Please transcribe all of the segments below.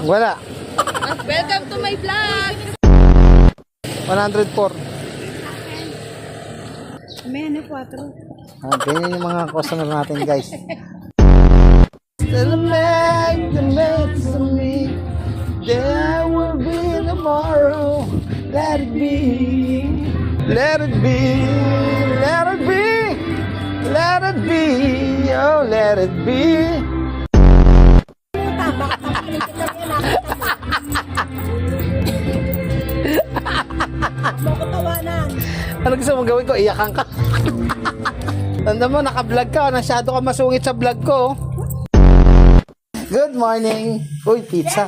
Wala. Welcome to my vlog. 104. May ano, 4. Ganyan yung mga customer natin, guys. Still make the makes of me. There will be tomorrow. Let it be. Let it be. Let it be. Let it be. Oh, let it be. Ano gusto mong gawin ko? Iyakan ka. Tanda mo, naka-vlog ka. Nasyado ka masungit sa vlog ko. Good morning. Uy, pizza.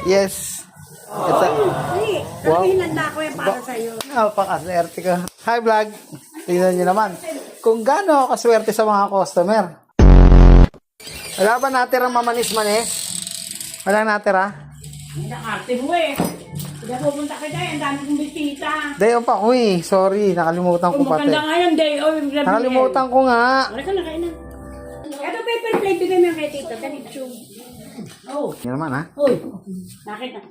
Yes. Ito. Wow. Hinanda ko yan para sa'yo. Napakaswerte ka. Hi, vlog. Tingnan nyo naman. Kung gaano ako kaswerte sa mga customer. Wala ba natirang mamanis-manis? Wala natira? Nakarte mo eh. Kaya pupunta ka dyan, ang dami kong bisita. Day off ako eh. Sorry, nakalimutan ko pati. Maganda nga yung day off. Nakalimutan ko nga. Wala ka na kain na. Ito paper plate, bigay mo yung kay tita. Ganito. Oh. Yan naman ha. Uy. Nakita.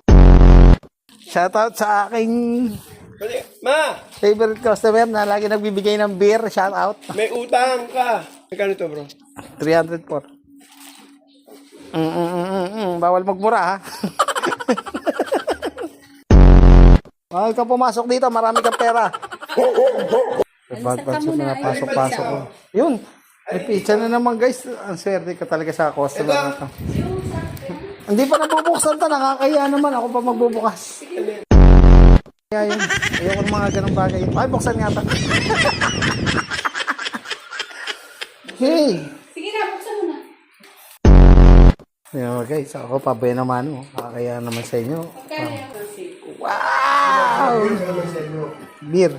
Shoutout sa aking Ma, favorite customer na lagi nagbibigay ng beer. Shoutout. may utang ka. Magkano to, bro? 304. Bawal magmura ha. Bawal ka pumasok dito. Marami kang pera. Bag-bag na pasok-pasok ko. Yun. May pizza na naman guys. Ang swerte ka talaga sa customer na to. Hindi pa nabubuksan to. Nakakaya naman. Ako pa magbubukas. Kaya yun. Ayoko ng mga ganong bagay. Ay, buksan nga ta. Hey. Sige na, buksan mo na. Yan guys. Ako pa ba naman. Nakakaya naman sa inyo. Wow. Beer.